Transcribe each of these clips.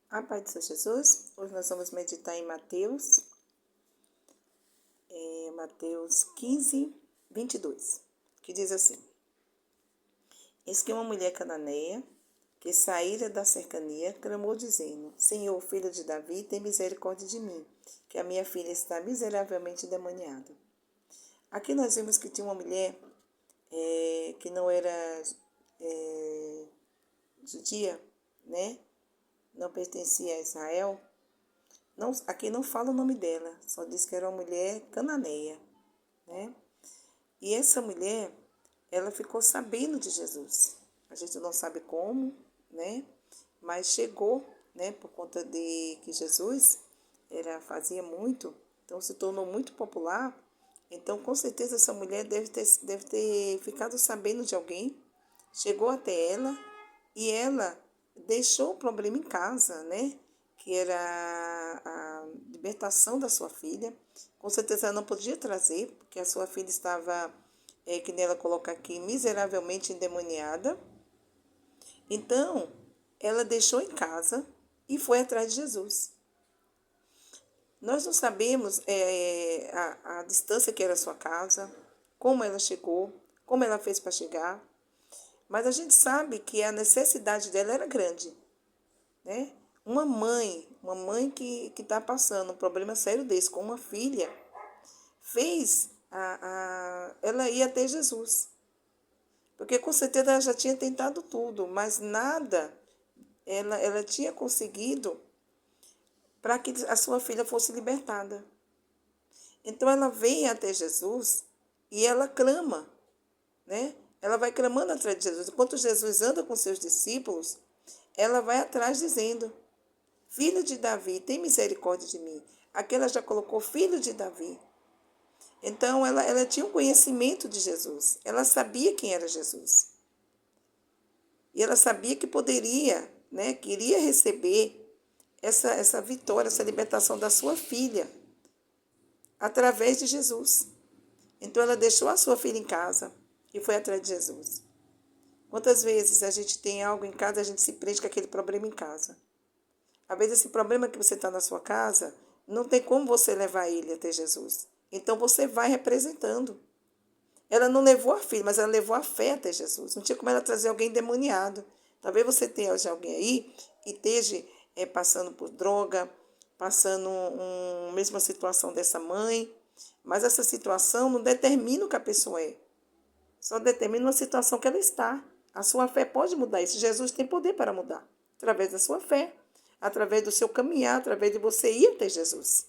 A paz de Senhor Jesus, hoje nós vamos meditar em Mateus 15, 22, que diz assim: Eis que uma mulher cananeia, que saíra da cercania, clamou dizendo: Senhor, filho de Davi, tem misericórdia de mim, que a minha filha está miseravelmente endemoniada. Aqui nós vimos que tinha uma mulher que não era judia, né? Não pertencia a Israel. Não, aqui não fala o nome dela, só diz que era uma mulher cananeia, né? E essa mulher, ela ficou sabendo de Jesus. A gente não sabe como, né? Mas chegou, né? Por conta de que Jesus fazia muito, então se tornou muito popular. Então, com certeza, essa mulher deve ter ficado sabendo de alguém, chegou até ela e ela deixou o problema em casa, né? Que era a libertação da sua filha. Com certeza ela não podia trazer, porque a sua filha estava, que nela coloca aqui, miseravelmente endemoniada. Então, ela deixou em casa e foi atrás de Jesus. Nós não sabemos a distância que era a sua casa, como ela chegou, como ela fez para chegar, mas a gente sabe que a necessidade dela era grande, né? Uma mãe que está passando um problema sério desse com uma filha, fez ela ir até Jesus. Porque com certeza ela já tinha tentado tudo, mas nada ela tinha conseguido para que a sua filha fosse libertada. Então ela vem até Jesus e ela clama, né? Ela vai clamando atrás de Jesus. Enquanto Jesus anda com seus discípulos, ela vai atrás dizendo: Filho de Davi, tem misericórdia de mim. Aqui ela já colocou filho de Davi. Então ela tinha um conhecimento de Jesus. Ela sabia quem era Jesus. E ela sabia que poderia, né, que iria receber essa vitória, essa libertação da sua filha, através de Jesus. Então ela deixou a sua filha em casa e foi atrás de Jesus. Quantas vezes a gente tem algo em casa, a gente se prende com aquele problema em casa. Às vezes esse problema que você está na sua casa, não tem como você levar ele até Jesus. Então você vai representando. Ela não levou a filha, mas ela levou a fé até Jesus. Não tinha como ela trazer alguém endemoniado. Talvez você tenha hoje alguém aí que esteja passando por droga, passando mesma situação dessa mãe. Mas essa situação não determina o que a pessoa é. Só determina uma situação que ela está. A sua fé pode mudar isso. Jesus tem poder para mudar. Através da sua fé. Através do seu caminhar. Através de você ir até Jesus.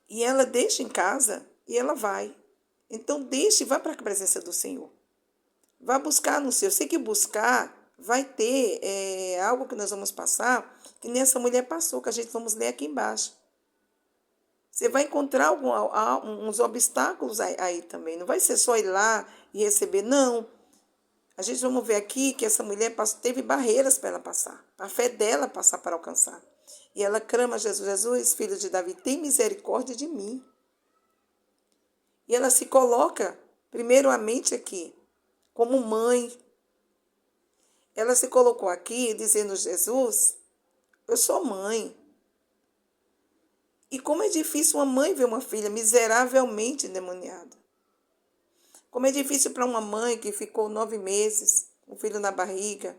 E ela deixa em casa e ela vai. Então deixe e vá para a presença do Senhor. Vá buscar no seu. Eu sei que buscar vai ter algo que nós vamos passar, que nem essa mulher passou, que a gente vamos ler aqui embaixo. Você vai encontrar uns obstáculos aí também. Não vai ser só ir lá e receber, não. A gente vamos ver aqui que essa mulher teve barreiras para ela passar. A fé dela passar para alcançar. E ela clama a Jesus: Jesus, filho de Davi, tem misericórdia de mim. E ela se coloca, primeiramente aqui, como mãe. Ela se colocou aqui dizendo: Jesus, eu sou mãe. E como é difícil uma mãe ver uma filha miseravelmente endemoniada. Como é difícil para uma mãe que ficou 9 meses, com o filho na barriga,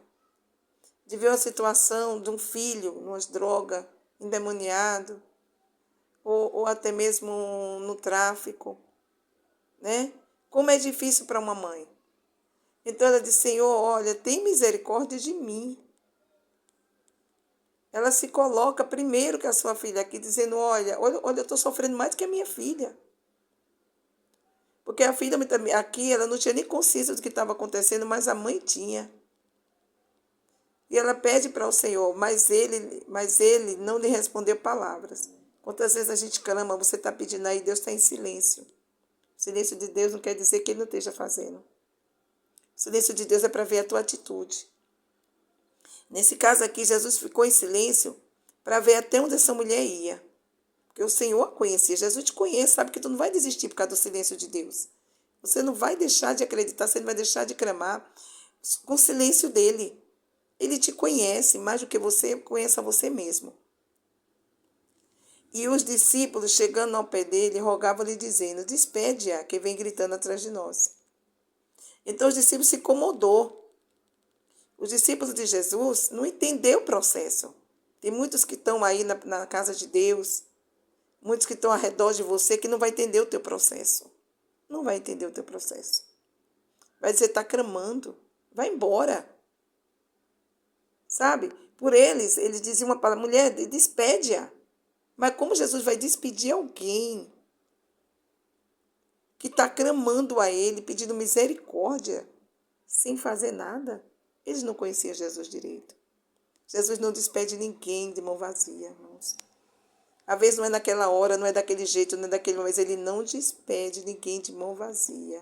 de ver uma situação de um filho numas drogas, endemoniado, ou até mesmo no tráfico, né? Como é difícil para uma mãe. Então ela disse: Senhor, olha, tem misericórdia de mim. Ela se coloca primeiro que a sua filha aqui, dizendo: olha, eu estou sofrendo mais do que a minha filha. Porque a filha aqui, ela não tinha nem consciência do que estava acontecendo, mas a mãe tinha. E ela pede para o Senhor, mas ele não lhe respondeu palavras. Quantas vezes a gente clama, você está pedindo aí, Deus está em silêncio. O silêncio de Deus não quer dizer que ele não esteja fazendo. O silêncio de Deus é para ver a tua atitude. Nesse caso aqui, Jesus ficou em silêncio para ver até onde essa mulher ia. Porque o Senhor a conhecia. Jesus te conhece, sabe que tu não vai desistir por causa do silêncio de Deus. Você não vai deixar de acreditar, você não vai deixar de clamar com o silêncio dele. Ele te conhece mais do que você conhece a você mesmo. E os discípulos, chegando ao pé dele, rogavam-lhe, dizendo: despede-a, que vem gritando atrás de nós. Então os discípulos se incomodou. Os discípulos de Jesus não entenderam o processo. Tem muitos que estão aí na casa de Deus, muitos que estão ao redor de você, que não vai entender o teu processo. Não vai entender o teu processo. Vai dizer: está clamando, vai embora. Sabe? Por eles diziam uma palavra: mulher, despede-a. Mas como Jesus vai despedir alguém que está clamando a ele, pedindo misericórdia, sem fazer nada? Eles não conheciam Jesus direito. Jesus não despede ninguém de mão vazia, irmãos. Às vezes não é naquela hora, não é daquele jeito, não é daquele momento, mas ele não despede ninguém de mão vazia.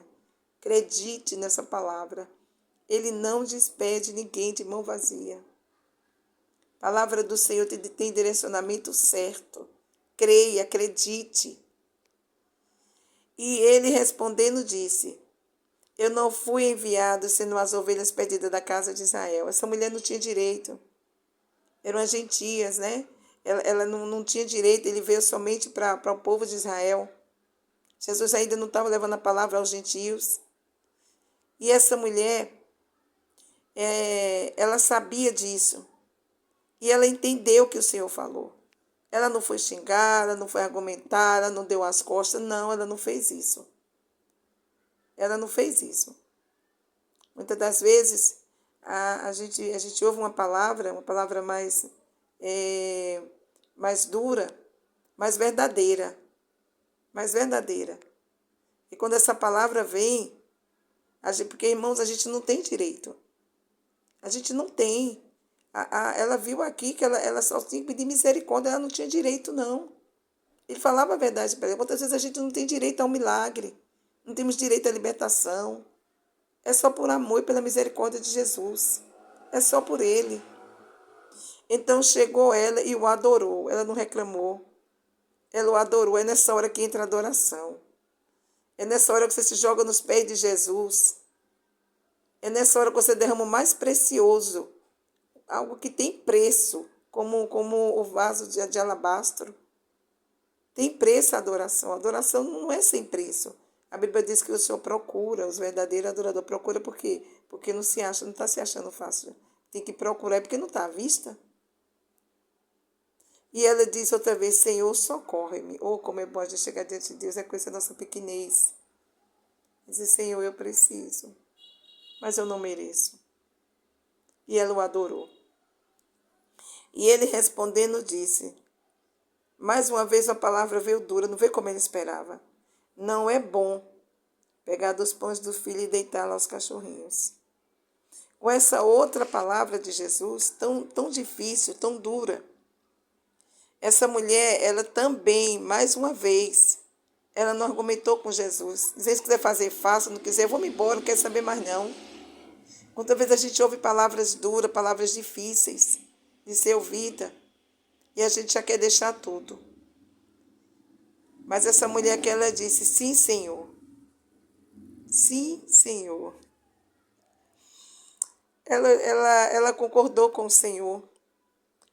Acredite nessa palavra. Ele não despede ninguém de mão vazia. A palavra do Senhor tem direcionamento certo. Creia, acredite. E ele respondendo disse: eu não fui enviado senão as ovelhas perdidas da casa de Israel. Essa mulher não tinha direito. Eram as gentias, né? Ela não tinha direito, ele veio somente para o povo de Israel. Jesus ainda não estava levando a palavra aos gentios. E essa mulher, ela sabia disso. E ela entendeu o que o Senhor falou. Ela não foi xingar, ela não foi argumentar, ela não deu as costas. Não, ela não fez isso. Ela não fez isso. Muitas das vezes, a gente ouve uma palavra mais dura, mais verdadeira. Mais verdadeira. E quando essa palavra vem, porque, irmãos, a gente não tem direito. A gente não tem. Ela viu aqui que ela só tinha que pedir misericórdia, ela não tinha direito, não. Ele falava a verdade para ela. Quantas vezes a gente não tem direito a um milagre, não temos direito à libertação. É só por amor e pela misericórdia de Jesus. É só por ele. Então chegou ela e o adorou. Ela não reclamou. Ela o adorou. É nessa hora que entra a adoração. É nessa hora que você se joga nos pés de Jesus. É nessa hora que você derrama o mais precioso, algo que tem preço, como o vaso de alabastro. Tem preço a adoração. A adoração não é sem preço. A Bíblia diz que o Senhor procura, os verdadeiros adoradores. Procura por quê? Porque não está se achando fácil. Tem que procurar, porque não está à vista. E ela diz outra vez: Senhor, socorre-me. Oh, como é bom a gente chegar diante de Deus, é conhecer a nossa pequenez. Dizer: Senhor, eu preciso, mas eu não mereço. E ela o adorou. E ele respondendo disse: mais uma vez a palavra veio dura, não veio como ele esperava. Não é bom pegar dos pães do filho e deitá-lo aos cachorrinhos. Com essa outra palavra de Jesus, tão difícil, tão dura, essa mulher, ela também, mais uma vez, ela não argumentou com Jesus. Se quiser fazer, faça, não quiser, vou-me embora, não quero saber mais não. Quantas vezes a gente ouve palavras duras, palavras difíceis de ser ouvida, e a gente já quer deixar tudo. Mas essa mulher que ela disse: sim, Senhor. Sim, Senhor. Ela concordou com o Senhor.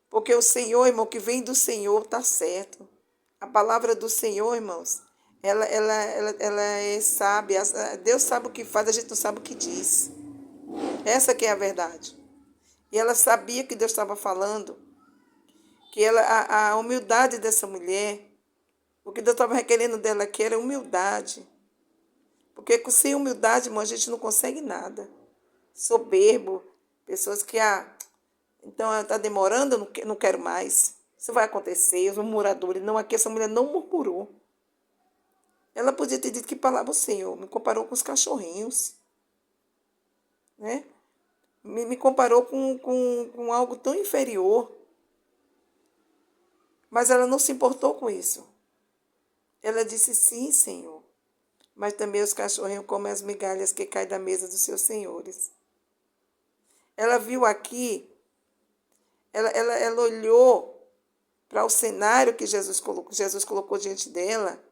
Porque o Senhor, irmão, que vem do Senhor, está certo. A palavra do Senhor, irmãos, ela é sábia. Deus sabe o que faz, a gente não sabe o que diz. Essa que é a verdade. E ela sabia que Deus estava falando, que a humildade dessa mulher, o que Deus estava requerendo dela aqui era humildade. Porque sem humildade, irmão, a gente não consegue nada. Soberbo, pessoas que, então está demorando, eu não quero mais. Isso vai acontecer, os murmuradores. Não, aqui essa mulher não murmurou. Ela podia ter dito: que palavra o Senhor? Me comparou com os cachorrinhos. Né? Me comparou com algo tão inferior. Mas ela não se importou com isso. Ela disse: sim, Senhor. Mas também os cachorrinhos comem as migalhas que caem da mesa dos seus senhores. Ela viu aqui, ela olhou para o cenário que Jesus colocou diante dela,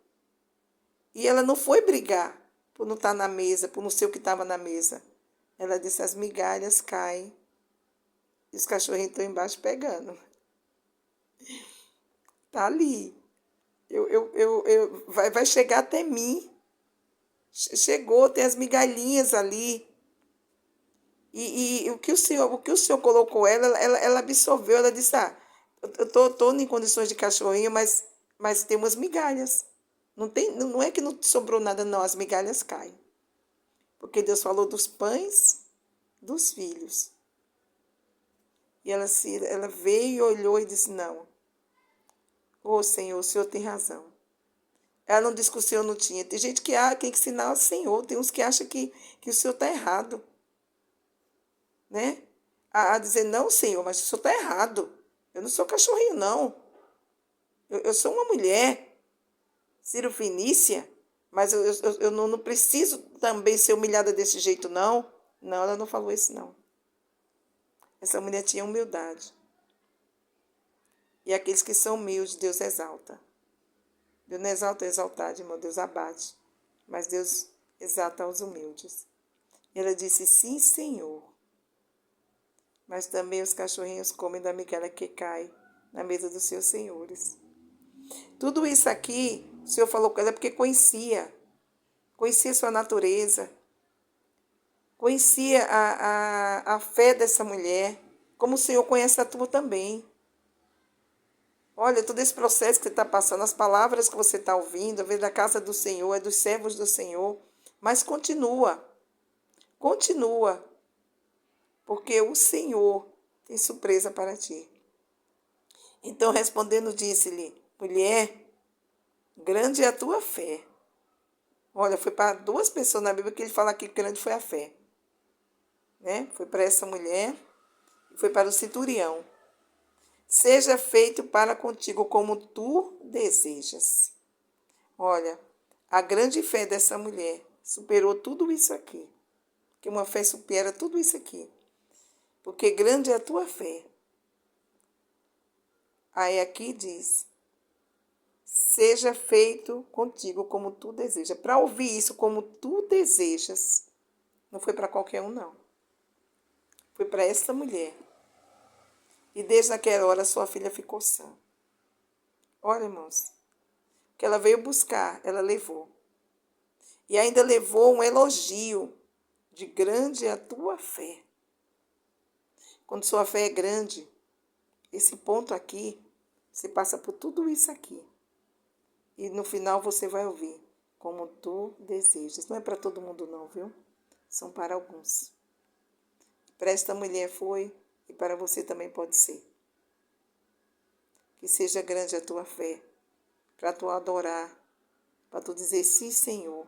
e ela não foi brigar por não estar na mesa, por não ser o que estava na mesa. Ela disse: as migalhas caem E os cachorrinhos estão embaixo pegando. Tá ali. Vai chegar até mim. Chegou, tem as migalhinhas ali. E o que o senhor colocou ela absorveu, ela disse, eu tô em condições de cachorrinho, mas tem umas migalhas. Não é que não sobrou nada, não, as migalhas caem. Porque Deus falou dos pães dos filhos. E ela veio e olhou e disse, não, ô Senhor, o Senhor tem razão. Ela não disse que o Senhor não tinha. Tem gente que tem que ensinar ao Senhor, tem uns que acham que o Senhor está errado, né? A dizer, não, Senhor, mas o Senhor está errado. Eu não sou cachorrinho, não. Eu sou uma mulher, Ciro Fenícia, mas eu não preciso também ser humilhada desse jeito, não. Não, ela não falou isso, não. Essa mulher tinha humildade. E aqueles que são humildes, Deus exalta. Deus não exalta o exaltado, irmão, Deus abate. Mas Deus exalta os humildes. E ela disse, sim, Senhor. Mas também os cachorrinhos comem da migalha que cai na mesa dos seus senhores. Tudo isso aqui, o Senhor falou com ela porque conhecia sua natureza, conhecia a fé dessa mulher, como o Senhor conhece a tua também. Olha, todo esse processo que você está passando, as palavras que você está ouvindo, vem da casa do Senhor, é dos servos do Senhor, mas continua, porque o Senhor tem surpresa para ti. Então, respondendo, disse-lhe, mulher, grande é a tua fé. Olha, foi para duas pessoas na Bíblia que ele fala que grande foi a fé. Né? Foi para essa mulher e foi para o centurião. Seja feito para contigo como tu desejas. Olha, a grande fé dessa mulher superou tudo isso aqui. Que uma fé supera tudo isso aqui. Porque grande é a tua fé. Aí aqui diz, seja feito contigo como tu desejas. Para ouvir isso como tu desejas, não foi para qualquer um, não. Foi para essa mulher. E desde aquela hora sua filha ficou sã. Olha, irmãos, o que ela veio buscar, ela levou. E ainda levou um elogio de grande é a tua fé. Quando sua fé é grande, esse ponto aqui, você passa por tudo isso aqui. E no final você vai ouvir, como tu desejas. Não é para todo mundo não, viu? São para alguns. Para esta mulher foi e para você também pode ser. Que seja grande a tua fé, para tu adorar, para tu dizer sim, Senhor,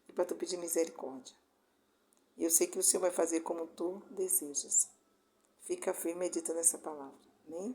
e para tu pedir misericórdia. E eu sei que o Senhor vai fazer como tu desejas. Fica firme e medita nessa palavra. Amém?